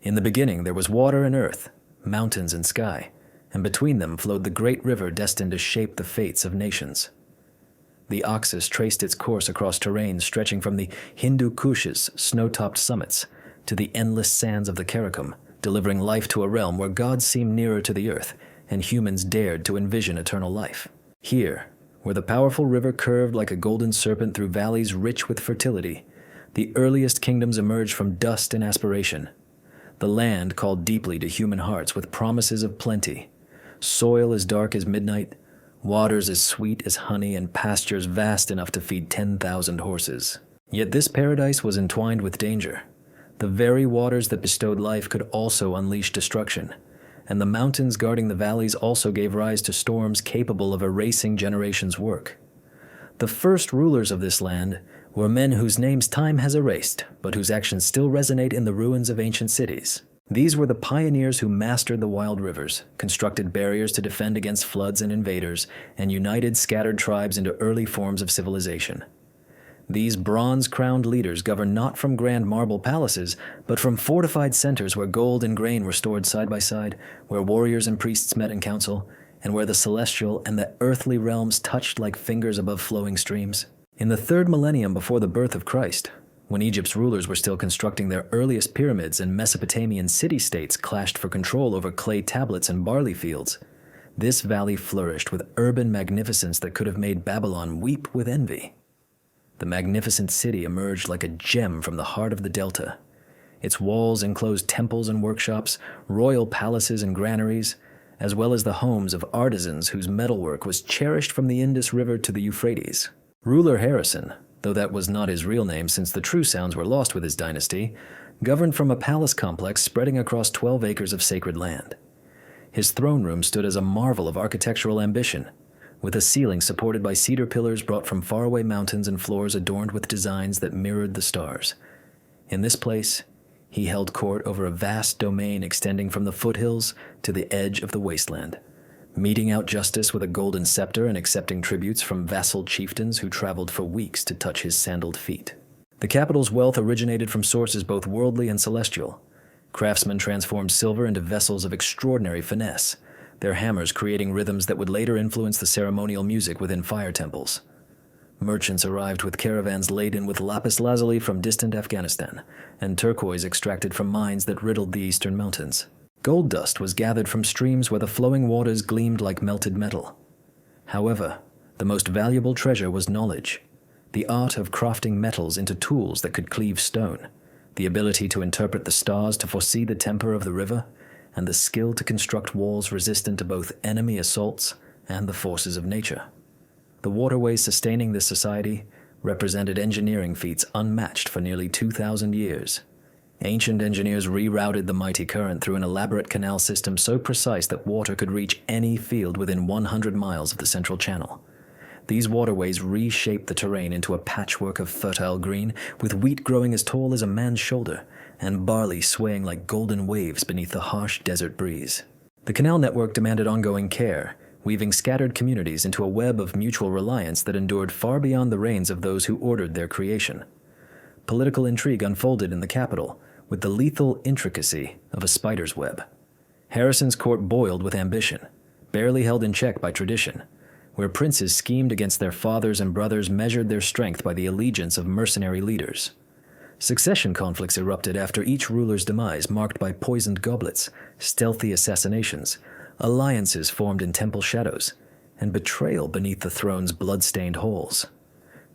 In the beginning there was water and earth, mountains and sky, and between them flowed the great river destined to shape the fates of nations. The Oxus traced its course across terrain stretching from the Hindu Kush's snow-topped summits to the endless sands of the Karakum, delivering life to a realm where gods seemed nearer to the earth and humans dared to envision eternal life. Here, where the powerful river curved like a golden serpent through valleys rich with fertility, the earliest kingdoms emerged from dust and aspiration. The land called deeply to human hearts with promises of plenty, soil as dark as midnight, waters as sweet as honey, and pastures vast enough to feed 10,000 horses. Yet this paradise was entwined with danger. The very waters that bestowed life could also unleash destruction, and the mountains guarding the valleys also gave rise to storms capable of erasing generations' work. The first rulers of this land were men whose names time has erased, but whose actions still resonate in the ruins of ancient cities. These were the pioneers who mastered the wild rivers, constructed barriers to defend against floods and invaders, and united scattered tribes into early forms of civilization. These bronze-crowned leaders governed not from grand marble palaces, but from fortified centers where gold and grain were stored side by side, where warriors and priests met in council, and where the celestial and the earthly realms touched like fingers above flowing streams. In the 3rd millennium before the birth of Christ, when Egypt's rulers were still constructing their earliest pyramids and Mesopotamian city-states clashed for control over clay tablets and barley fields, this valley flourished with urban magnificence that could have made Babylon weep with envy. The magnificent city emerged like a gem from the heart of the delta. Its walls enclosed temples and workshops, royal palaces and granaries, as well as the homes of artisans whose metalwork was cherished from the Indus River to the Euphrates. Ruler Harrison, though that was not his real name since the true sounds were lost with his dynasty, governed from a palace complex spreading across 12 acres of sacred land. His throne room stood as a marvel of architectural ambition, with a ceiling supported by cedar pillars brought from faraway mountains and floors adorned with designs that mirrored the stars. In this place, he held court over a vast domain extending from the foothills to the edge of the wasteland, meting out justice with a golden scepter and accepting tributes from vassal chieftains who traveled for weeks to touch his sandaled feet. The capital's wealth originated from sources both worldly and celestial. Craftsmen transformed silver into vessels of extraordinary finesse, their hammers creating rhythms that would later influence the ceremonial music within fire temples. Merchants arrived with caravans laden with lapis lazuli from distant Afghanistan, and turquoise extracted from mines that riddled the eastern mountains. Gold dust was gathered from streams where the flowing waters gleamed like melted metal. However, the most valuable treasure was knowledge, the art of crafting metals into tools that could cleave stone, the ability to interpret the stars to foresee the temper of the river, and the skill to construct walls resistant to both enemy assaults and the forces of nature. The waterways sustaining this society represented engineering feats unmatched for nearly 2,000 years. Ancient engineers rerouted the mighty current through an elaborate canal system so precise that water could reach any field within 100 miles of the central channel. These waterways reshaped the terrain into a patchwork of fertile green, with wheat growing as tall as a man's shoulder, and barley swaying like golden waves beneath the harsh desert breeze. The canal network demanded ongoing care, weaving scattered communities into a web of mutual reliance that endured far beyond the reigns of those who ordered their creation. Political intrigue unfolded in the capital, with the lethal intricacy of a spider's web. Harrison's court boiled with ambition, barely held in check by tradition, where princes schemed against their fathers and brothers measured their strength by the allegiance of mercenary leaders. Succession conflicts erupted after each ruler's demise, marked by poisoned goblets, stealthy assassinations, alliances formed in temple shadows, and betrayal beneath the throne's blood-stained halls.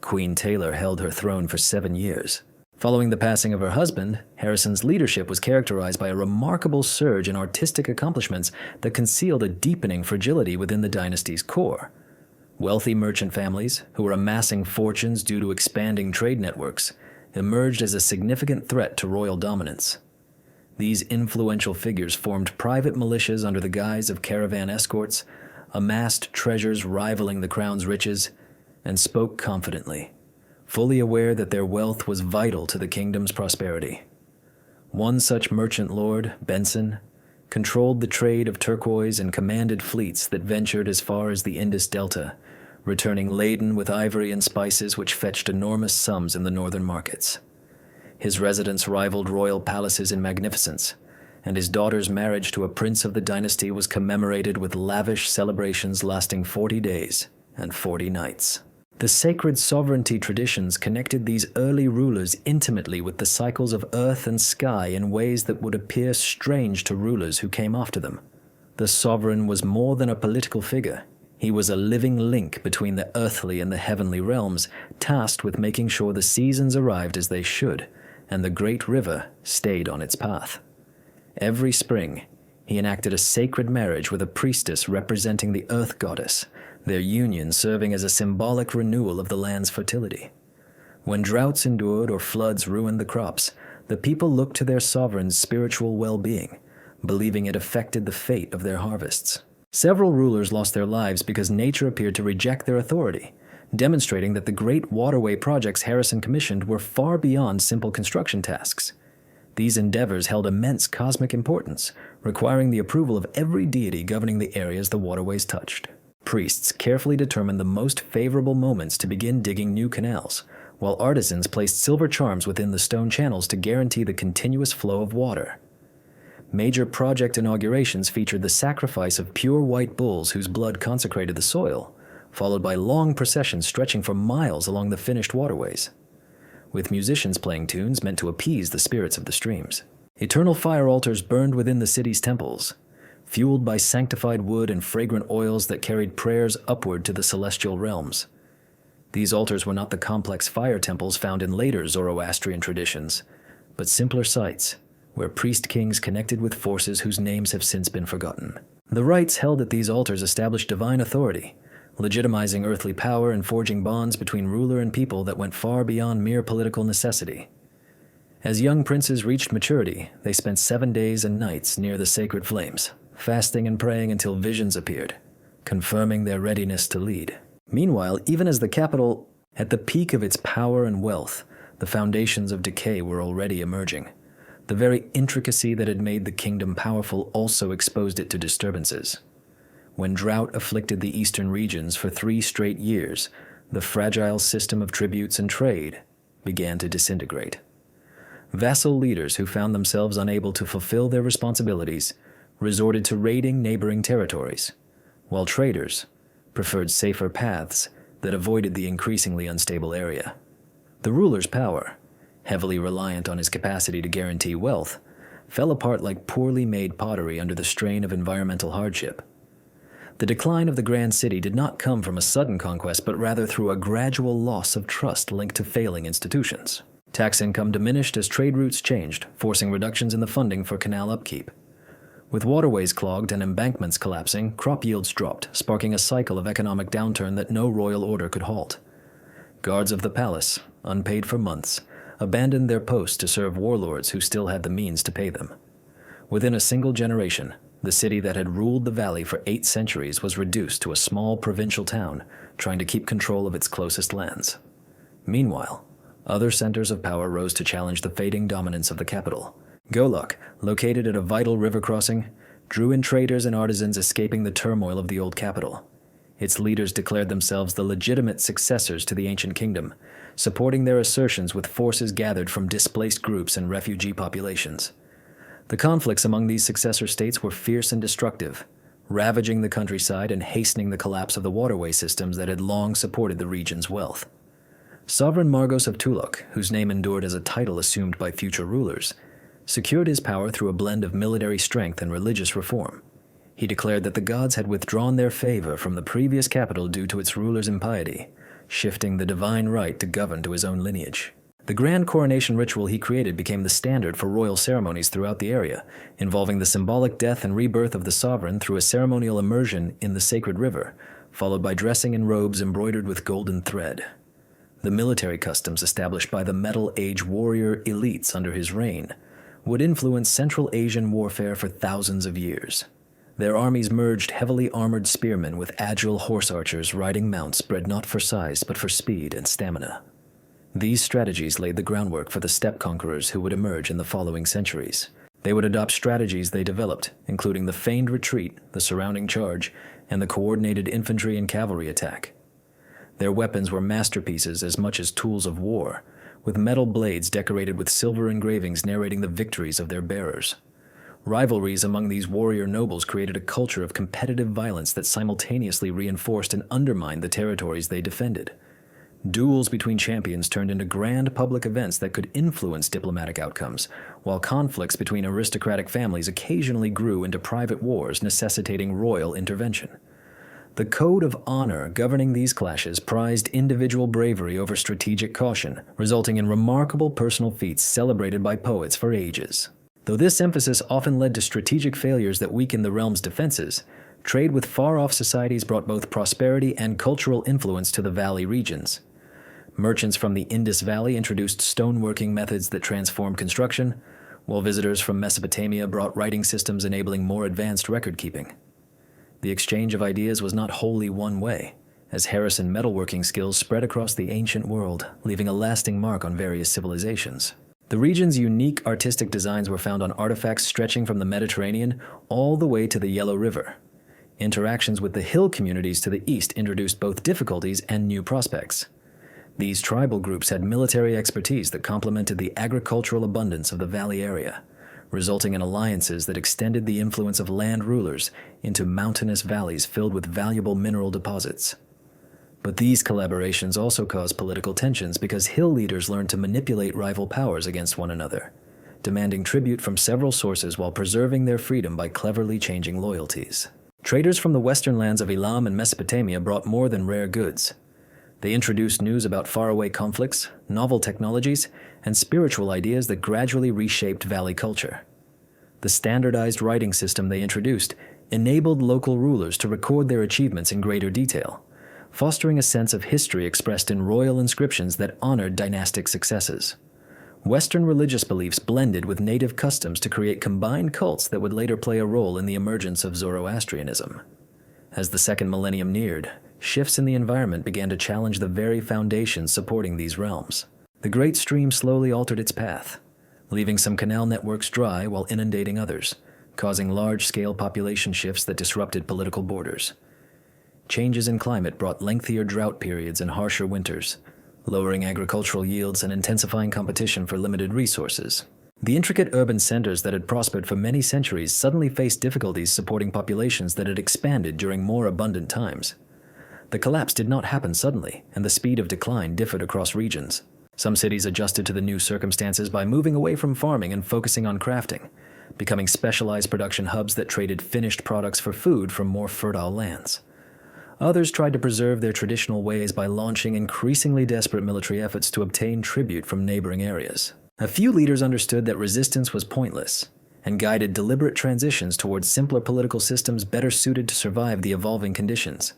Queen Taylor held her throne for 7 years. Following the passing of her husband, Harrison's leadership was characterized by a remarkable surge in artistic accomplishments that concealed a deepening fragility within the dynasty's core. Wealthy merchant families, who were amassing fortunes due to expanding trade networks, emerged as a significant threat to royal dominance. These influential figures formed private militias under the guise of caravan escorts, amassed treasures rivaling the crown's riches, and spoke confidently, fully aware that their wealth was vital to the kingdom's prosperity. One such merchant lord, Benson, controlled the trade of turquoise and commanded fleets that ventured as far as the Indus Delta, returning laden with ivory and spices which fetched enormous sums in the northern markets. His residence rivaled royal palaces in magnificence, and his daughter's marriage to a prince of the dynasty was commemorated with lavish celebrations lasting 40 days and 40 nights. The sacred sovereignty traditions connected these early rulers intimately with the cycles of earth and sky in ways that would appear strange to rulers who came after them. The sovereign was more than a political figure. He was a living link between the earthly and the heavenly realms, tasked with making sure the seasons arrived as they should, and the great river stayed on its path. Every spring, he enacted a sacred marriage with a priestess representing the earth goddess, their union serving as a symbolic renewal of the land's fertility. When droughts endured or floods ruined the crops, the people looked to their sovereign's spiritual well-being, believing it affected the fate of their harvests. Several rulers lost their lives because nature appeared to reject their authority, demonstrating that the great waterway projects Harrison commissioned were far beyond simple construction tasks. These endeavors held immense cosmic importance, requiring the approval of every deity governing the areas the waterways touched. Priests carefully determined the most favorable moments to begin digging new canals, while artisans placed silver charms within the stone channels to guarantee the continuous flow of water. Major project inaugurations featured the sacrifice of pure white bulls whose blood consecrated the soil, followed by long processions stretching for miles along the finished waterways, with musicians playing tunes meant to appease the spirits of the streams. Eternal fire altars burned within the city's temples, fueled by sanctified wood and fragrant oils that carried prayers upward to the celestial realms. These altars were not the complex fire temples found in later Zoroastrian traditions, but simpler sites where priest-kings connected with forces whose names have since been forgotten. The rites held at these altars established divine authority, legitimizing earthly power and forging bonds between ruler and people that went far beyond mere political necessity. As young princes reached maturity, they spent 7 days and nights near the sacred flames, fasting and praying until visions appeared, confirming their readiness to lead. Meanwhile, even as the capital, at the peak of its power and wealth, the foundations of decay were already emerging. The very intricacy that had made the kingdom powerful also exposed it to disturbances. When drought afflicted the eastern regions for 3 straight years, the fragile system of tributes and trade began to disintegrate. Vassal leaders who found themselves unable to fulfill their responsibilities resorted to raiding neighboring territories, while traders preferred safer paths that avoided the increasingly unstable area. The ruler's power, heavily reliant on his capacity to guarantee wealth, fell apart like poorly made pottery under the strain of environmental hardship. The decline of the Grand City did not come from a sudden conquest, but rather through a gradual loss of trust linked to failing institutions. Tax income diminished as trade routes changed, forcing reductions in the funding for canal upkeep. With waterways clogged and embankments collapsing, crop yields dropped, sparking a cycle of economic downturn that no royal order could halt. Guards of the palace, unpaid for months, abandoned their posts to serve warlords who still had the means to pay them. Within a single generation, the city that had ruled the valley for 8 centuries was reduced to a small provincial town trying to keep control of its closest lands. Meanwhile, other centers of power rose to challenge the fading dominance of the capital. Golok, located at a vital river crossing, drew in traders and artisans escaping the turmoil of the old capital. Its leaders declared themselves the legitimate successors to the ancient kingdom, supporting their assertions with forces gathered from displaced groups and refugee populations. The conflicts among these successor states were fierce and destructive, ravaging the countryside and hastening the collapse of the waterway systems that had long supported the region's wealth. Sovereign Margos of Tuluk, whose name endured as a title assumed by future rulers, secured his power through a blend of military strength and religious reform. He declared that the gods had withdrawn their favor from the previous capital due to its ruler's impiety, shifting the divine right to govern to his own lineage. The grand coronation ritual he created became the standard for royal ceremonies throughout the area, involving the symbolic death and rebirth of the sovereign through a ceremonial immersion in the sacred river, followed by dressing in robes embroidered with golden thread. The military customs established by the Metal Age warrior elites under his reign would influence Central Asian warfare for thousands of years. Their armies merged heavily armored spearmen with agile horse archers riding mounts bred not for size but for speed and stamina. These strategies laid the groundwork for the steppe conquerors who would emerge in the following centuries. They would adopt strategies they developed, including the feigned retreat, the surrounding charge, and the coordinated infantry and cavalry attack. Their weapons were masterpieces as much as tools of war, with metal blades decorated with silver engravings narrating the victories of their bearers. Rivalries among these warrior nobles created a culture of competitive violence that simultaneously reinforced and undermined the territories they defended. Duels between champions turned into grand public events that could influence diplomatic outcomes, while conflicts between aristocratic families occasionally grew into private wars necessitating royal intervention. The code of honor governing these clashes prized individual bravery over strategic caution, resulting in remarkable personal feats celebrated by poets for ages. Though this emphasis often led to strategic failures that weakened the realm's defenses, trade with far-off societies brought both prosperity and cultural influence to the valley regions. Merchants from the Indus Valley introduced stoneworking methods that transformed construction, while visitors from Mesopotamia brought writing systems enabling more advanced record-keeping. The exchange of ideas was not wholly one way, as Harrison metalworking skills spread across the ancient world, leaving a lasting mark on various civilizations. The region's unique artistic designs were found on artifacts stretching from the Mediterranean all the way to the Yellow River. Interactions with the hill communities to the east introduced both difficulties and new prospects. These tribal groups had military expertise that complemented the agricultural abundance of the valley area, resulting in alliances that extended the influence of land rulers into mountainous valleys filled with valuable mineral deposits. But these collaborations also caused political tensions because hill leaders learned to manipulate rival powers against one another, demanding tribute from several sources while preserving their freedom by cleverly changing loyalties. Traders from the western lands of Elam and Mesopotamia brought more than rare goods. They introduced news about faraway conflicts, novel technologies, and spiritual ideas that gradually reshaped valley culture. The standardized writing system they introduced enabled local rulers to record their achievements in greater detail, fostering a sense of history expressed in royal inscriptions that honored dynastic successes. Western religious beliefs blended with native customs to create combined cults that would later play a role in the emergence of Zoroastrianism. As the second millennium neared, shifts in the environment began to challenge the very foundations supporting these realms. The great stream slowly altered its path, leaving some canal networks dry while inundating others, causing large-scale population shifts that disrupted political borders. Changes in climate brought lengthier drought periods and harsher winters, lowering agricultural yields and intensifying competition for limited resources. The intricate urban centers that had prospered for many centuries suddenly faced difficulties supporting populations that had expanded during more abundant times. The collapse did not happen suddenly, and the speed of decline differed across regions. Some cities adjusted to the new circumstances by moving away from farming and focusing on crafting, becoming specialized production hubs that traded finished products for food from more fertile lands. Others tried to preserve their traditional ways by launching increasingly desperate military efforts to obtain tribute from neighboring areas. A few leaders understood that resistance was pointless and guided deliberate transitions towards simpler political systems better suited to survive the evolving conditions.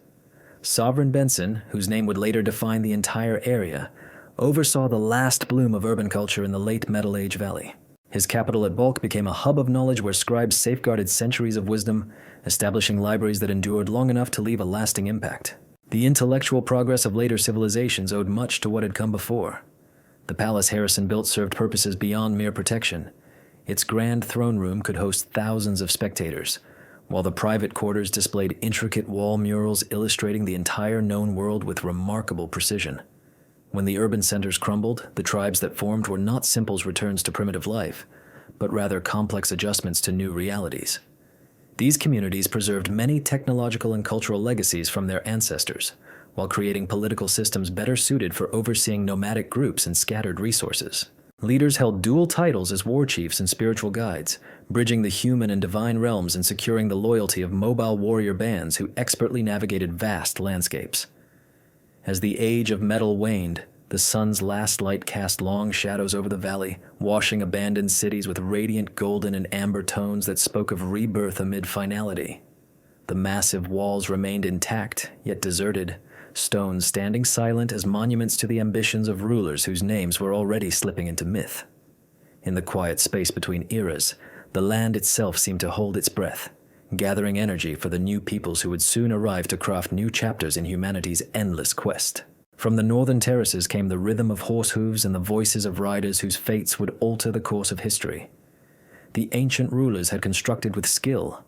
Sovereign Benson, whose name would later define the entire area, oversaw the last bloom of urban culture in the late Metal Age Valley. His capital at Balkh became a hub of knowledge where scribes safeguarded centuries of wisdom, establishing libraries that endured long enough to leave a lasting impact. The intellectual progress of later civilizations owed much to what had come before. The palace Harrison built served purposes beyond mere protection. Its grand throne room could host thousands of spectators, while the private quarters displayed intricate wall murals illustrating the entire known world with remarkable precision. When the urban centers crumbled, the tribes that formed were not simple returns to primitive life, but rather complex adjustments to new realities. These communities preserved many technological and cultural legacies from their ancestors, while creating political systems better suited for overseeing nomadic groups and scattered resources. Leaders held dual titles as war chiefs and spiritual guides, bridging the human and divine realms and securing the loyalty of mobile warrior bands who expertly navigated vast landscapes. As the age of metal waned, the sun's last light cast long shadows over the valley, washing abandoned cities with radiant golden and amber tones that spoke of rebirth amid finality. The massive walls remained intact, yet deserted, stones standing silent as monuments to the ambitions of rulers whose names were already slipping into myth. In the quiet space between eras, the land itself seemed to hold its breath, gathering energy for the new peoples who would soon arrive to craft new chapters in humanity's endless quest. From the northern terraces came the rhythm of horse hooves and the voices of riders whose fates would alter the course of history. The ancient rulers had constructed with skill,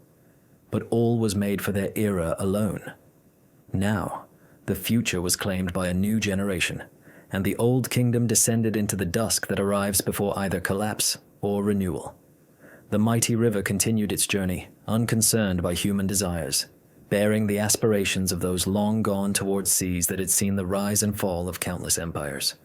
but all was made for their era alone. Now, the future was claimed by a new generation, and the old kingdom descended into the dusk that arrives before either collapse or renewal. The mighty river continued its journey, unconcerned by human desires, bearing the aspirations of those long gone towards seas that had seen the rise and fall of countless empires.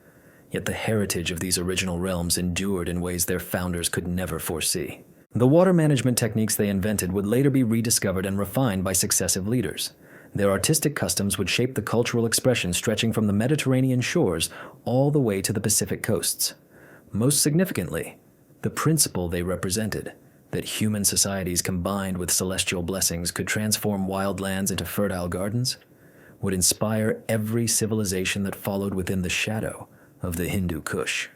Yet the heritage of these original realms endured in ways their founders could never foresee. The water management techniques they invented would later be rediscovered and refined by successive leaders. Their artistic customs would shape the cultural expression stretching from the Mediterranean shores all the way to the Pacific coasts. Most significantly, the principle they represented, that human societies combined with celestial blessings could transform wild lands into fertile gardens, would inspire every civilization that followed within the shadow of the Hindu Kush.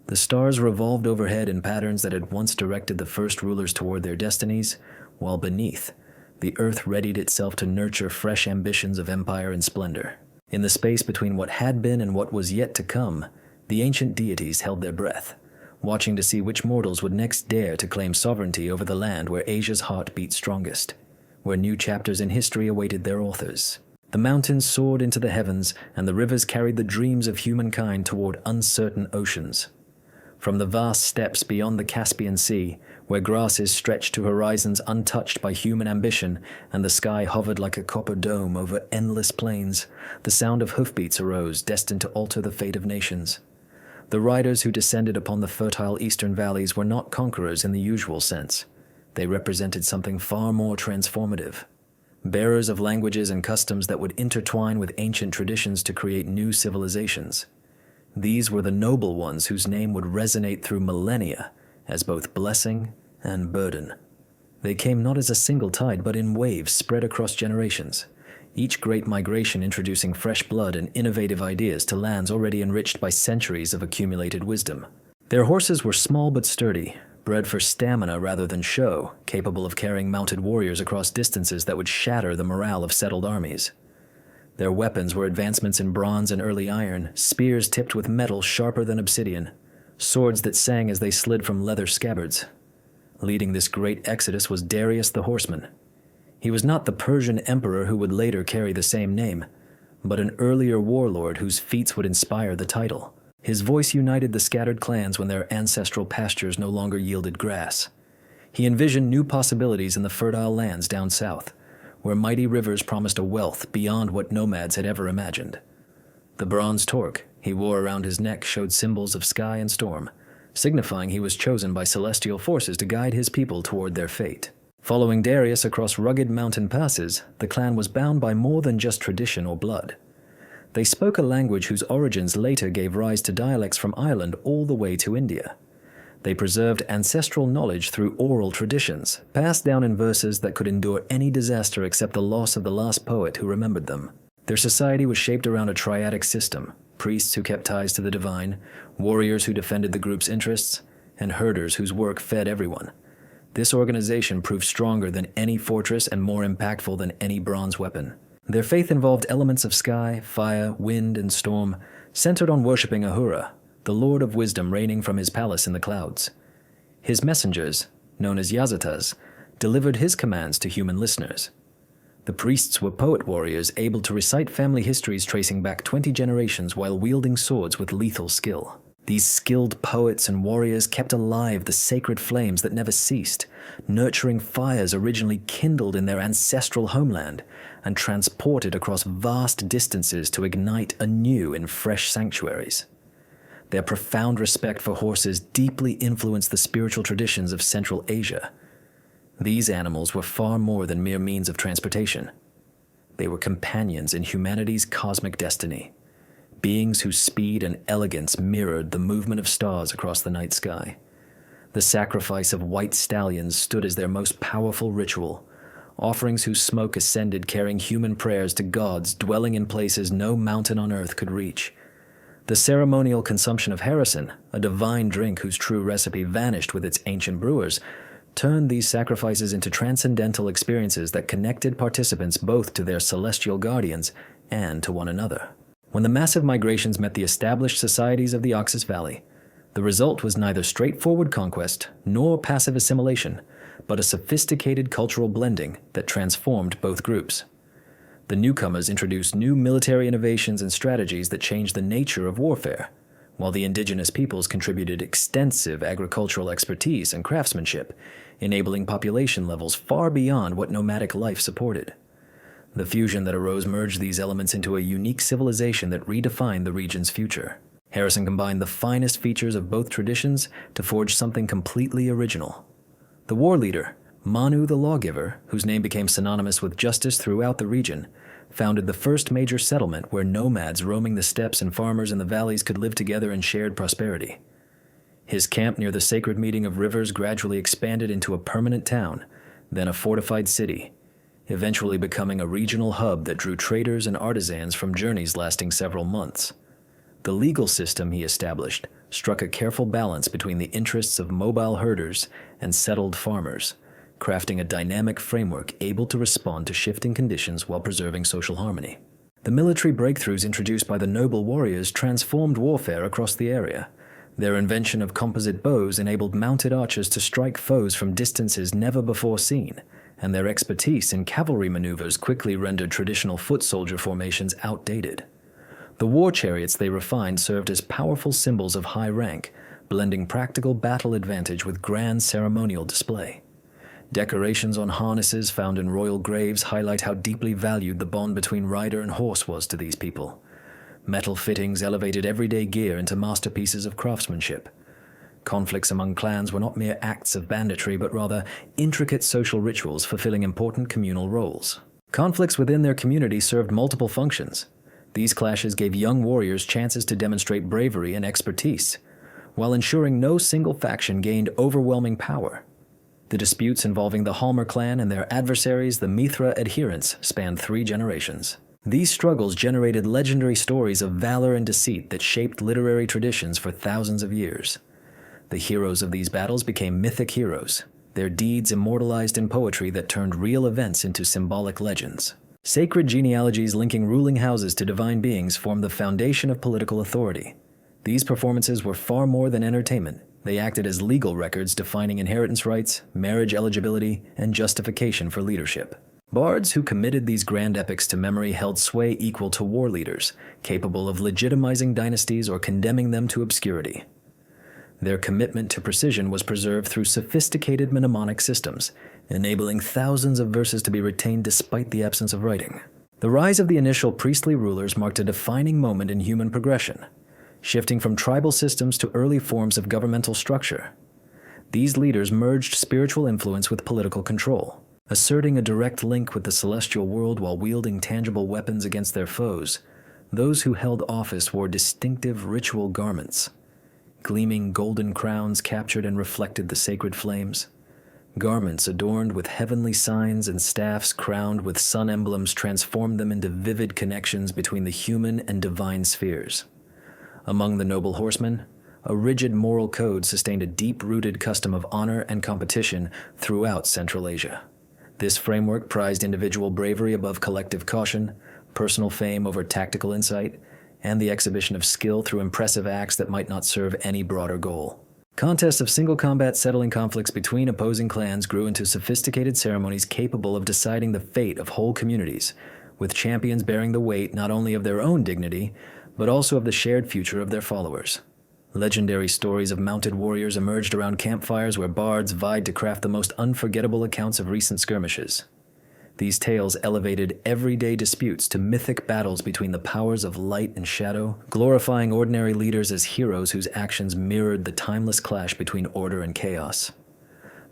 The stars revolved overhead in patterns that had once directed the first rulers toward their destinies, while beneath, the earth readied itself to nurture fresh ambitions of empire and splendor. In the space between what had been and what was yet to come, the ancient deities held their breath, watching to see which mortals would next dare to claim sovereignty over the land where Asia's heart beat strongest, where new chapters in history awaited their authors. The mountains soared into the heavens, and the rivers carried the dreams of humankind toward uncertain oceans. From the vast steppes beyond the Caspian Sea, where grasses stretched to horizons untouched by human ambition and the sky hovered like a copper dome over endless plains, the sound of hoofbeats arose, destined to alter the fate of nations. The riders who descended upon the fertile eastern valleys were not conquerors in the usual sense. They represented something far more transformative. Bearers of languages and customs that would intertwine with ancient traditions to create new civilizations. These were the noble ones whose name would resonate through millennia as both blessing and burden. They came not as a single tide, but in waves spread across generations, each great migration introducing fresh blood and innovative ideas to lands already enriched by centuries of accumulated wisdom. Their horses were small but sturdy, bred for stamina rather than show, capable of carrying mounted warriors across distances that would shatter the morale of settled armies. Their weapons were advancements in bronze and early iron, spears tipped with metal sharper than obsidian, swords that sang as they slid from leather scabbards. Leading this great exodus was Darius the Horseman. He was not the Persian emperor who would later carry the same name, but an earlier warlord whose feats would inspire the title. His voice united the scattered clans when their ancestral pastures no longer yielded grass. He envisioned new possibilities in the fertile lands down south, where mighty rivers promised a wealth beyond what nomads had ever imagined. The bronze torque he wore around his neck showed symbols of sky and storm, signifying he was chosen by celestial forces to guide his people toward their fate. Following Darius across rugged mountain passes, the clan was bound by more than just tradition or blood. They spoke a language whose origins later gave rise to dialects from Ireland all the way to India. They preserved ancestral knowledge through oral traditions, passed down in verses that could endure any disaster except the loss of the last poet who remembered them. Their society was shaped around a triadic system: priests who kept ties to the divine, warriors who defended the group's interests, and herders whose work fed everyone. This organization proved stronger than any fortress and more impactful than any bronze weapon. Their faith involved elements of sky, fire, wind, and storm, centered on worshipping Ahura, the Lord of Wisdom reigning from his palace in the clouds. His messengers, known as Yazatas, delivered his commands to human listeners. The priests were poet warriors able to recite family histories tracing back 20 generations while wielding swords with lethal skill. These skilled poets and warriors kept alive the sacred flames that never ceased, nurturing fires originally kindled in their ancestral homeland and transported across vast distances to ignite anew in fresh sanctuaries. Their profound respect for horses deeply influenced the spiritual traditions of Central Asia. These animals were far more than mere means of transportation. They were companions in humanity's cosmic destiny, beings whose speed and elegance mirrored the movement of stars across the night sky. The sacrifice of white stallions stood as their most powerful ritual, offerings whose smoke ascended carrying human prayers to gods dwelling in places no mountain on earth could reach. The ceremonial consumption of harrison, a divine drink whose true recipe vanished with its ancient brewers, turned these sacrifices into transcendental experiences that connected participants both to their celestial guardians and to one another. When the massive migrations met the established societies of the Oxus Valley, the result was neither straightforward conquest nor passive assimilation, but a sophisticated cultural blending that transformed both groups. The newcomers introduced new military innovations and strategies that changed the nature of warfare, while the indigenous peoples contributed extensive agricultural expertise and craftsmanship, enabling population levels far beyond what nomadic life supported. The fusion that arose merged these elements into a unique civilization that redefined the region's future. Harrison combined the finest features of both traditions to forge something completely original. The war leader, Manu the Lawgiver, whose name became synonymous with justice throughout the region, founded the first major settlement where nomads roaming the steppes and farmers in the valleys could live together in shared prosperity. His camp near the sacred meeting of rivers gradually expanded into a permanent town, then a fortified city, eventually becoming a regional hub that drew traders and artisans from journeys lasting several months. The legal system he established struck a careful balance between the interests of mobile herders and settled farmers, crafting a dynamic framework able to respond to shifting conditions while preserving social harmony. The military breakthroughs introduced by the noble warriors transformed warfare across the area. Their invention of composite bows enabled mounted archers to strike foes from distances never before seen, and their expertise in cavalry maneuvers quickly rendered traditional foot soldier formations outdated. The war chariots they refined served as powerful symbols of high rank, blending practical battle advantage with grand ceremonial display. Decorations on harnesses found in royal graves highlight how deeply valued the bond between rider and horse was to these people. Metal fittings elevated everyday gear into masterpieces of craftsmanship. Conflicts among clans were not mere acts of banditry, but rather intricate social rituals fulfilling important communal roles. Conflicts within their community served multiple functions. These clashes gave young warriors chances to demonstrate bravery and expertise, while ensuring no single faction gained overwhelming power. The disputes involving the Halmer clan and their adversaries, the Mithra adherents, spanned 3 generations. These struggles generated legendary stories of valor and deceit that shaped literary traditions for thousands of years. The heroes of these battles became mythic heroes, their deeds immortalized in poetry that turned real events into symbolic legends. Sacred genealogies linking ruling houses to divine beings formed the foundation of political authority. These performances were far more than entertainment. They acted as legal records defining inheritance rights, marriage eligibility, and justification for leadership. Bards who committed these grand epics to memory held sway equal to war leaders, capable of legitimizing dynasties or condemning them to obscurity. Their commitment to precision was preserved through sophisticated mnemonic systems, enabling thousands of verses to be retained despite the absence of writing. The rise of the initial priestly rulers marked a defining moment in human progression, shifting from tribal systems to early forms of governmental structure. These leaders merged spiritual influence with political control, asserting a direct link with the celestial world while wielding tangible weapons against their foes. Those who held office wore distinctive ritual garments. Gleaming golden crowns captured and reflected the sacred flames. Garments adorned with heavenly signs and staffs crowned with sun emblems transformed them into vivid connections between the human and divine spheres. Among the noble horsemen, a rigid moral code sustained a deep-rooted custom of honor and competition throughout Central Asia. This framework prized individual bravery above collective caution, personal fame over tactical insight, and the exhibition of skill through impressive acts that might not serve any broader goal. Contests of single combat settling conflicts between opposing clans grew into sophisticated ceremonies capable of deciding the fate of whole communities, with champions bearing the weight not only of their own dignity, but also of the shared future of their followers. Legendary stories of mounted warriors emerged around campfires where bards vied to craft the most unforgettable accounts of recent skirmishes. These tales elevated everyday disputes to mythic battles between the powers of light and shadow, glorifying ordinary leaders as heroes whose actions mirrored the timeless clash between order and chaos.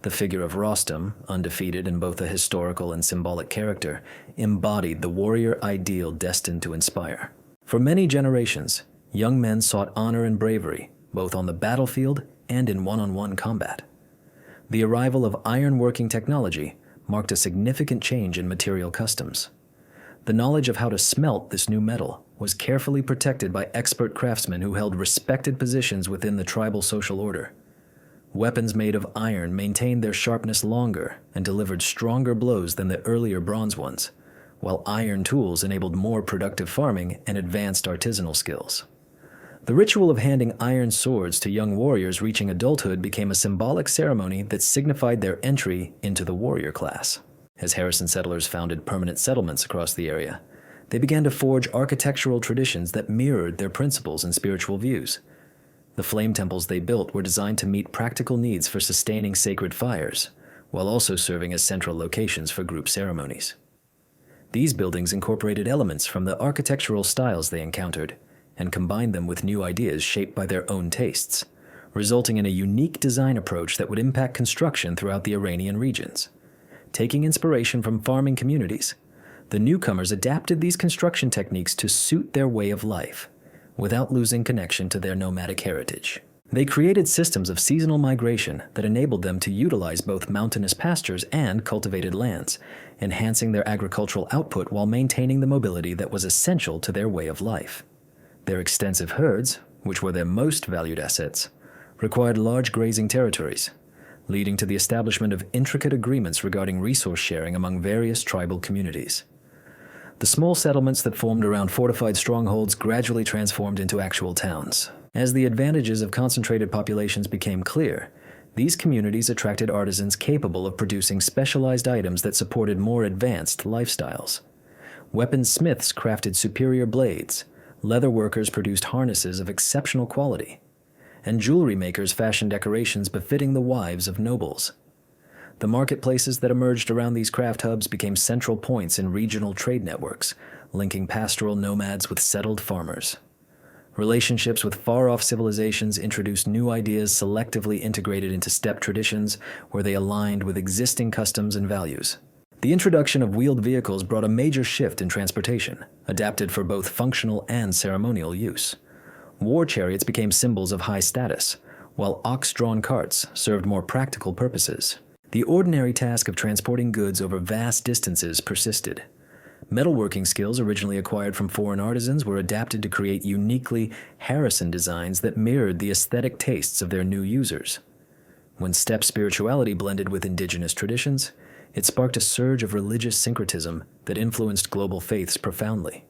The figure of Rostam, undefeated in both a historical and symbolic character, embodied the warrior ideal destined to inspire. For many generations, young men sought honor and bravery, both on the battlefield and in one-on-one combat. The arrival of iron-working technology marked a significant change in material customs. The knowledge of how to smelt this new metal was carefully protected by expert craftsmen who held respected positions within the tribal social order. Weapons made of iron maintained their sharpness longer and delivered stronger blows than the earlier bronze ones, while iron tools enabled more productive farming and advanced artisanal skills. The ritual of handing iron swords to young warriors reaching adulthood became a symbolic ceremony that signified their entry into the warrior class. As Harrison settlers founded permanent settlements across the area, they began to forge architectural traditions that mirrored their principles and spiritual views. The flame temples they built were designed to meet practical needs for sustaining sacred fires, while also serving as central locations for group ceremonies. These buildings incorporated elements from the architectural styles they encountered and combined them with new ideas shaped by their own tastes, resulting in a unique design approach that would impact construction throughout the Iranian regions. Taking inspiration from farming communities, the newcomers adapted these construction techniques to suit their way of life, without losing connection to their nomadic heritage. They created systems of seasonal migration that enabled them to utilize both mountainous pastures and cultivated lands, enhancing their agricultural output while maintaining the mobility that was essential to their way of life. Their extensive herds, which were their most valued assets, required large grazing territories, leading to the establishment of intricate agreements regarding resource sharing among various tribal communities. The small settlements that formed around fortified strongholds gradually transformed into actual towns. As the advantages of concentrated populations became clear, these communities attracted artisans capable of producing specialized items that supported more advanced lifestyles. Weaponsmiths crafted superior blades, leather workers produced harnesses of exceptional quality, and jewelry makers fashioned decorations befitting the wives of nobles. The marketplaces that emerged around these craft hubs became central points in regional trade networks, linking pastoral nomads with settled farmers. Relationships with far-off civilizations introduced new ideas selectively integrated into steppe traditions where they aligned with existing customs and values. The introduction of wheeled vehicles brought a major shift in transportation, adapted for both functional and ceremonial use. War chariots became symbols of high status, while ox-drawn carts served more practical purposes. The ordinary task of transporting goods over vast distances persisted. Metalworking skills originally acquired from foreign artisans were adapted to create uniquely Harrison designs that mirrored the aesthetic tastes of their new users. When steppe spirituality blended with indigenous traditions, it sparked a surge of religious syncretism that influenced global faiths profoundly.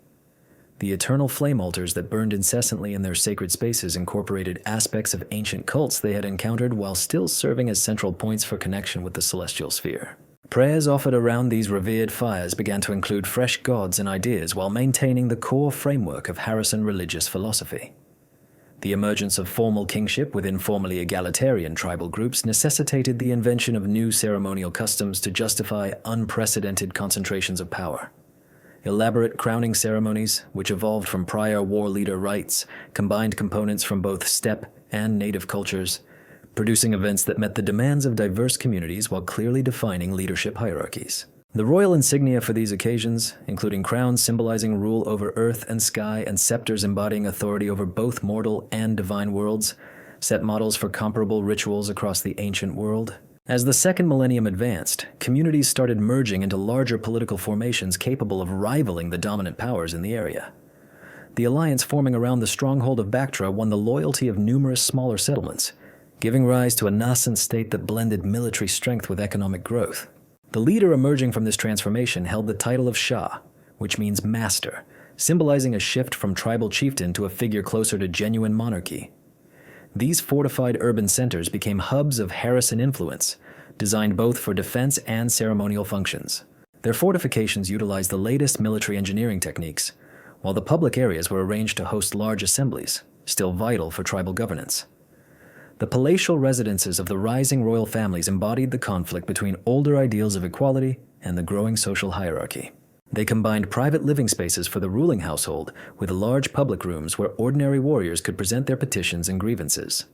The eternal flame altars that burned incessantly in their sacred spaces incorporated aspects of ancient cults they had encountered while still serving as central points for connection with the celestial sphere. Prayers offered around these revered fires began to include fresh gods and ideas while maintaining the core framework of Harrison religious philosophy. The emergence of formal kingship within formerly egalitarian tribal groups necessitated the invention of new ceremonial customs to justify unprecedented concentrations of power. Elaborate crowning ceremonies, which evolved from prior war leader rites, combined components from both steppe and native cultures, producing events that met the demands of diverse communities while clearly defining leadership hierarchies. The royal insignia for these occasions, including crowns symbolizing rule over earth and sky and scepters embodying authority over both mortal and divine worlds, set models for comparable rituals across the ancient world. As the second millennium advanced, communities started merging into larger political formations capable of rivaling the dominant powers in the area. The alliance forming around the stronghold of Bactria won the loyalty of numerous smaller settlements, giving rise to a nascent state that blended military strength with economic growth. The leader emerging from this transformation held the title of Shah, which means master, symbolizing a shift from tribal chieftain to a figure closer to genuine monarchy. These fortified urban centers became hubs of Harrison influence, designed both for defense and ceremonial functions. Their fortifications utilized the latest military engineering techniques, while the public areas were arranged to host large assemblies, still vital for tribal governance. The palatial residences of the rising royal families embodied the conflict between older ideals of equality and the growing social hierarchy. They combined private living spaces for the ruling household with large public rooms where ordinary warriors could present their petitions and grievances.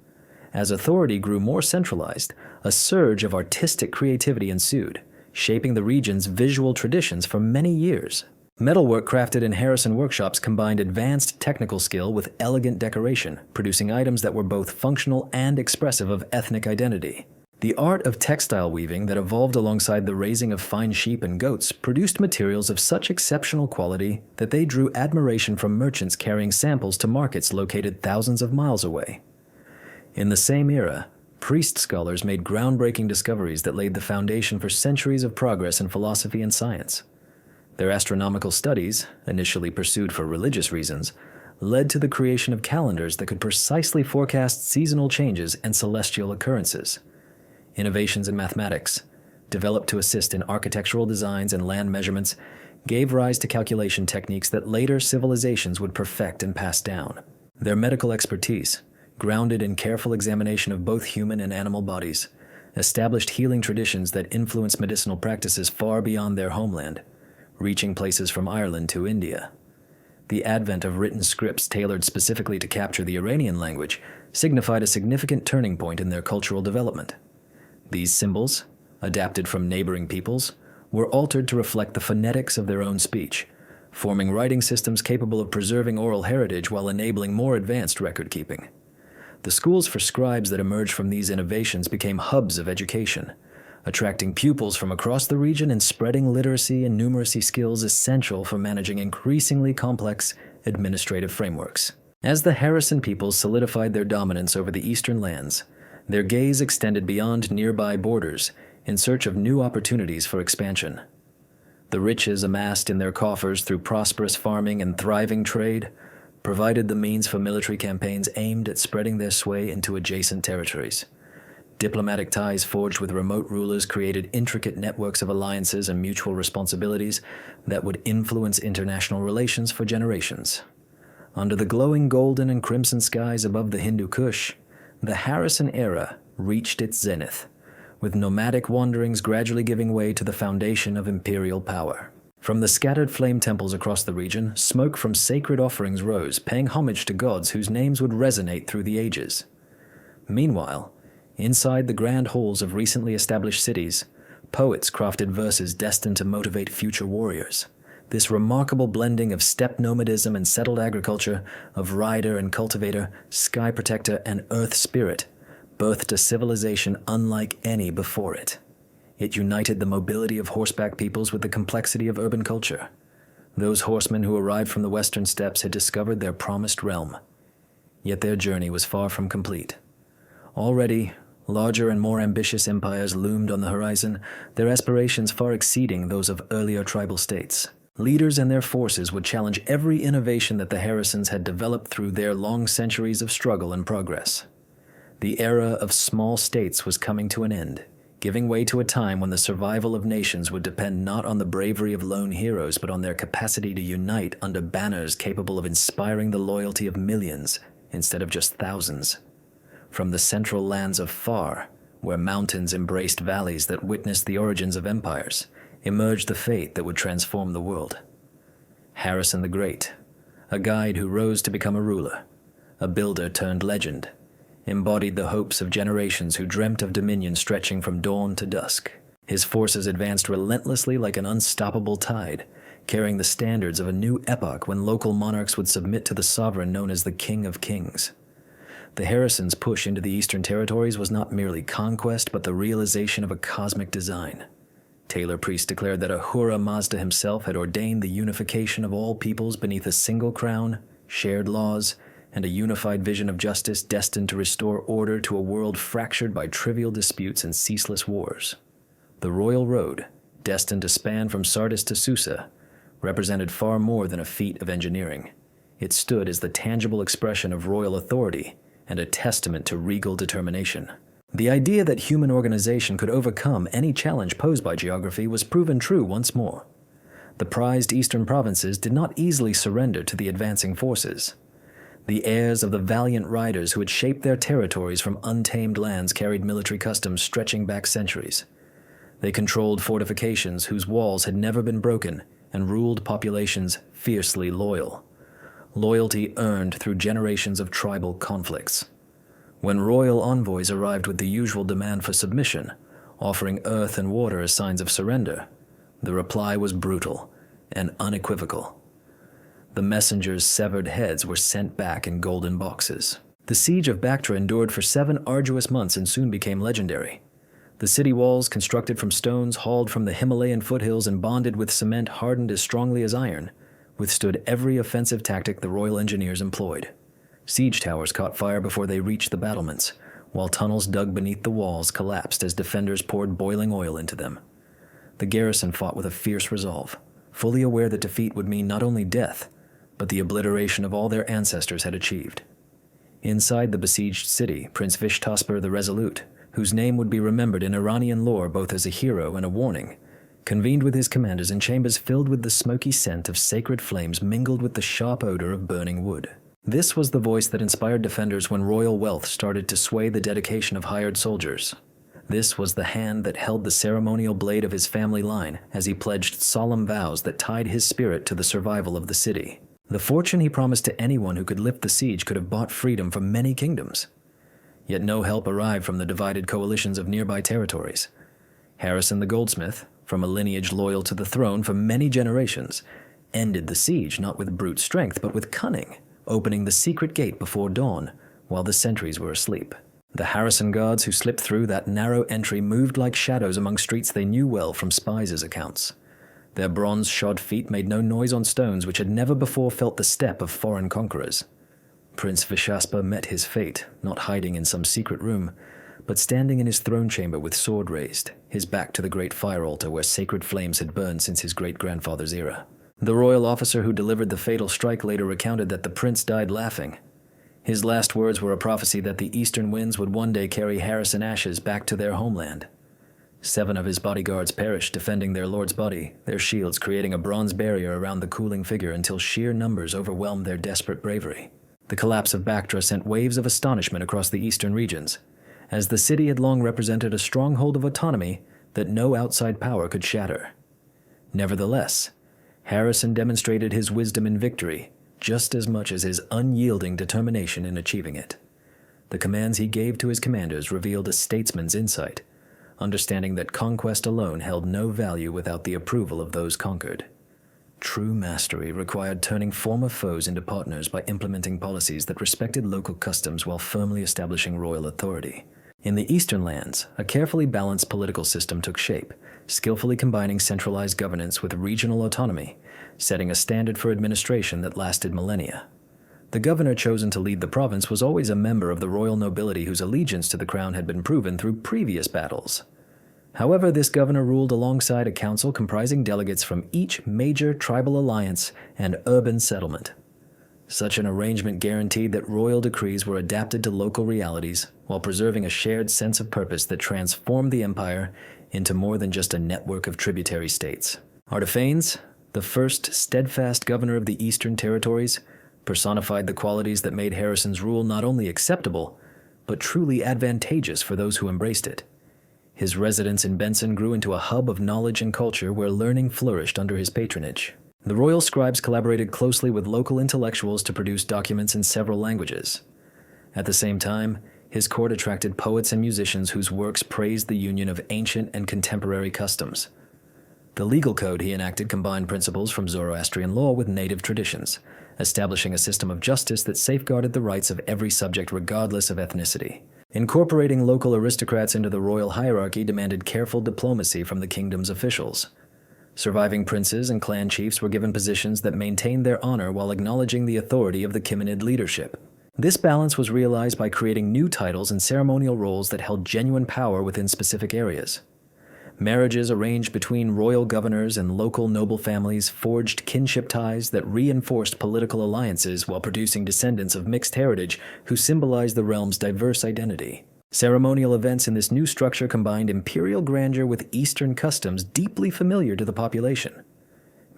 As authority grew more centralized, a surge of artistic creativity ensued, shaping the region's visual traditions for many years. Metalwork crafted in Harrison workshops combined advanced technical skill with elegant decoration, producing items that were both functional and expressive of ethnic identity. The art of textile weaving that evolved alongside the raising of fine sheep and goats produced materials of such exceptional quality that they drew admiration from merchants carrying samples to markets located thousands of miles away. In the same era, priest scholars made groundbreaking discoveries that laid the foundation for centuries of progress in philosophy and science. Their astronomical studies, initially pursued for religious reasons, led to the creation of calendars that could precisely forecast seasonal changes and celestial occurrences. Innovations in mathematics, developed to assist in architectural designs and land measurements, gave rise to calculation techniques that later civilizations would perfect and pass down. Their medical expertise, grounded in careful examination of both human and animal bodies, established healing traditions that influenced medicinal practices far beyond their homeland, reaching places from Ireland to India. The advent of written scripts tailored specifically to capture the Iranian language signified a significant turning point in their cultural development. These symbols, adapted from neighboring peoples, were altered to reflect the phonetics of their own speech, forming writing systems capable of preserving oral heritage while enabling more advanced record-keeping. The schools for scribes that emerged from these innovations became hubs of education, attracting pupils from across the region and spreading literacy and numeracy skills essential for managing increasingly complex administrative frameworks. As the Harrison peoples solidified their dominance over the eastern lands, their gaze extended beyond nearby borders in search of new opportunities for expansion. The riches amassed in their coffers through prosperous farming and thriving trade provided the means for military campaigns aimed at spreading their sway into adjacent territories. Diplomatic ties forged with remote rulers created intricate networks of alliances and mutual responsibilities that would influence international relations for generations. Under the glowing golden and crimson skies above the Hindu Kush, the Harrison era reached its zenith, with nomadic wanderings gradually giving way to the foundation of imperial power. From the scattered flame temples across the region, smoke from sacred offerings rose, paying homage to gods whose names would resonate through the ages. Meanwhile, inside the grand halls of recently established cities, poets crafted verses destined to motivate future warriors. This remarkable blending of steppe nomadism and settled agriculture, of rider and cultivator, sky protector and earth spirit, birthed a civilization unlike any before it. It united the mobility of horseback peoples with the complexity of urban culture. Those horsemen who arrived from the western steppes had discovered their promised realm. Yet their journey was far from complete. Already, larger and more ambitious empires loomed on the horizon, their aspirations far exceeding those of earlier tribal states. Leaders and their forces would challenge every innovation that the Harrisons had developed through their long centuries of struggle and progress. The era of small states was coming to an end, giving way to a time when the survival of nations would depend not on the bravery of lone heroes but on their capacity to unite under banners capable of inspiring the loyalty of millions instead of just thousands. From the central lands of Far, where mountains embraced valleys that witnessed the origins of empires, emerged the fate that would transform the world. Harrison the Great, a guide who rose to become a ruler, a builder turned legend, embodied the hopes of generations who dreamt of dominion stretching from dawn to dusk. His forces advanced relentlessly like an unstoppable tide, carrying the standards of a new epoch when local monarchs would submit to the sovereign known as the King of Kings. The Harrisons' push into the Eastern Territories was not merely conquest, but the realization of a cosmic design. Taylor Priest declared that Ahura Mazda himself had ordained the unification of all peoples beneath a single crown, shared laws, and a unified vision of justice destined to restore order to a world fractured by trivial disputes and ceaseless wars. The Royal Road, destined to span from Sardis to Susa, represented far more than a feat of engineering. It stood as the tangible expression of royal authority and a testament to regal determination. The idea that human organization could overcome any challenge posed by geography was proven true once more. The prized eastern provinces did not easily surrender to the advancing forces. The heirs of the valiant riders who had shaped their territories from untamed lands carried military customs stretching back centuries. They controlled fortifications whose walls had never been broken and ruled populations fiercely loyal. Loyalty earned through generations of tribal conflicts. When royal envoys arrived with the usual demand for submission, offering earth and water as signs of surrender, the reply was brutal and unequivocal. The messengers' severed heads were sent back in golden boxes. The siege of Bactria endured for 7 arduous months and soon became legendary. The city walls, constructed from stones hauled from the Himalayan foothills and bonded with cement hardened as strongly as iron, withstood every offensive tactic the royal engineers employed. Siege towers caught fire before they reached the battlements, while tunnels dug beneath the walls collapsed as defenders poured boiling oil into them. The garrison fought with a fierce resolve, fully aware that defeat would mean not only death, but the obliteration of all their ancestors had achieved. Inside the besieged city, Prince Vishtasper the Resolute, whose name would be remembered in Iranian lore both as a hero and a warning, convened with his commanders in chambers filled with the smoky scent of sacred flames mingled with the sharp odor of burning wood. This was the voice that inspired defenders when royal wealth started to sway the dedication of hired soldiers. This was the hand that held the ceremonial blade of his family line as he pledged solemn vows that tied his spirit to the survival of the city. The fortune he promised to anyone who could lift the siege could have bought freedom from many kingdoms. Yet no help arrived from the divided coalitions of nearby territories. Harrison the goldsmith, from a lineage loyal to the throne for many generations, ended the siege not with brute strength but with cunning, opening the secret gate before dawn while the sentries were asleep. The Harrison guards who slipped through that narrow entry moved like shadows among streets they knew well from spies' accounts. Their bronze-shod feet made no noise on stones which had never before felt the step of foreign conquerors. Prince Vishaspa met his fate, not hiding in some secret room, but standing in his throne chamber with sword raised, his back to the great fire altar where sacred flames had burned since his great-grandfather's era. The royal officer who delivered the fatal strike later recounted that the prince died laughing. His last words were a prophecy that the eastern winds would one day carry Harrison ashes back to their homeland. 7 of his bodyguards perished defending their lord's body, their shields creating a bronze barrier around the cooling figure until sheer numbers overwhelmed their desperate bravery. The collapse of Bactria sent waves of astonishment across the eastern regions, as the city had long represented a stronghold of autonomy that no outside power could shatter. Nevertheless, Harrison demonstrated his wisdom in victory just as much as his unyielding determination in achieving it. The commands he gave to his commanders revealed a statesman's insight, understanding that conquest alone held no value without the approval of those conquered. True mastery required turning former foes into partners by implementing policies that respected local customs while firmly establishing royal authority. In the eastern lands, a carefully balanced political system took shape, skillfully combining centralized governance with regional autonomy, setting a standard for administration that lasted millennia. The governor chosen to lead the province was always a member of the royal nobility whose allegiance to the crown had been proven through previous battles. However, this governor ruled alongside a council comprising delegates from each major tribal alliance and urban settlement. Such an arrangement guaranteed that royal decrees were adapted to local realities while preserving a shared sense of purpose that transformed the empire into more than just a network of tributary states. Artaphanes, the first steadfast governor of the Eastern Territories, personified the qualities that made Harrison's rule not only acceptable, but truly advantageous for those who embraced it. His residence in Benson grew into a hub of knowledge and culture where learning flourished under his patronage. The royal scribes collaborated closely with local intellectuals to produce documents in several languages. At the same time, his court attracted poets and musicians whose works praised the union of ancient and contemporary customs. The legal code he enacted combined principles from Zoroastrian law with native traditions, establishing a system of justice that safeguarded the rights of every subject regardless of ethnicity. Incorporating local aristocrats into the royal hierarchy demanded careful diplomacy from the kingdom's officials. Surviving princes and clan chiefs were given positions that maintained their honor while acknowledging the authority of the Khimenid leadership. This balance was realized by creating new titles and ceremonial roles that held genuine power within specific areas. Marriages arranged between royal governors and local noble families forged kinship ties that reinforced political alliances while producing descendants of mixed heritage who symbolized the realm's diverse identity. Ceremonial events in this new structure combined imperial grandeur with Eastern customs deeply familiar to the population.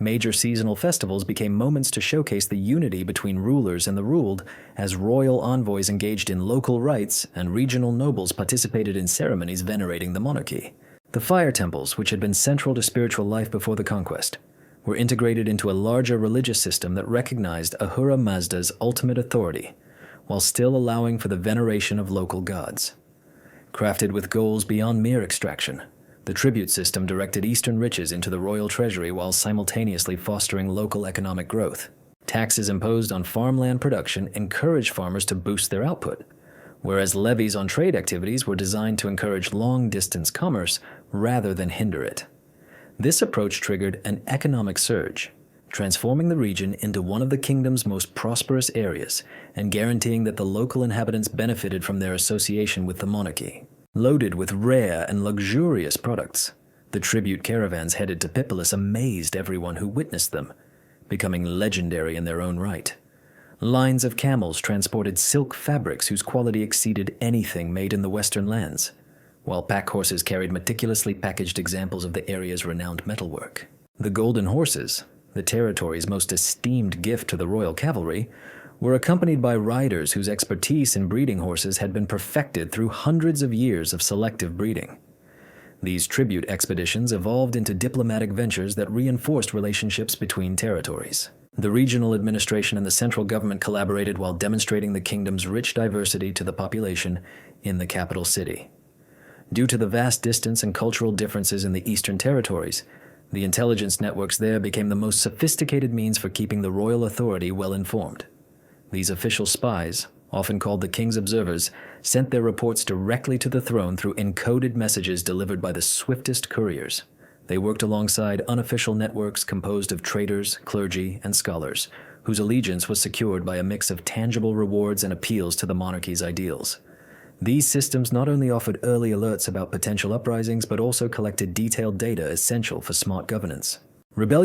Major seasonal festivals became moments to showcase the unity between rulers and the ruled, as royal envoys engaged in local rites and regional nobles participated in ceremonies venerating the monarchy. The fire temples, which had been central to spiritual life before the conquest, were integrated into a larger religious system that recognized Ahura Mazda's ultimate authority, while still allowing for the veneration of local gods. Crafted with goals beyond mere extraction, the tribute system directed Eastern riches into the royal treasury while simultaneously fostering local economic growth. Taxes imposed on farmland production encouraged farmers to boost their output, whereas levies on trade activities were designed to encourage long-distance commerce rather than hinder it. This approach triggered an economic surge, transforming the region into one of the kingdom's most prosperous areas and guaranteeing that the local inhabitants benefited from their association with the monarchy. Loaded with rare and luxurious products, the tribute caravans headed to Pipilis amazed everyone who witnessed them, becoming legendary in their own right. Lines of camels transported silk fabrics whose quality exceeded anything made in the western lands, while pack horses carried meticulously packaged examples of the area's renowned metalwork. The golden horses, the territory's most esteemed gift to the royal cavalry, were accompanied by riders whose expertise in breeding horses had been perfected through hundreds of years of selective breeding. These tribute expeditions evolved into diplomatic ventures that reinforced relationships between territories. The regional administration and the central government collaborated while demonstrating the kingdom's rich diversity to the population in the capital city. Due to the vast distance and cultural differences in the eastern territories, the intelligence networks there became the most sophisticated means for keeping the royal authority well informed. These official spies, often called the king's observers, sent their reports directly to the throne through encoded messages delivered by the swiftest couriers. They worked alongside unofficial networks composed of traders, clergy, and scholars, whose allegiance was secured by a mix of tangible rewards and appeals to the monarchy's ideals. These systems not only offered early alerts about potential uprisings, but also collected detailed data essential for smart governance. Rebellion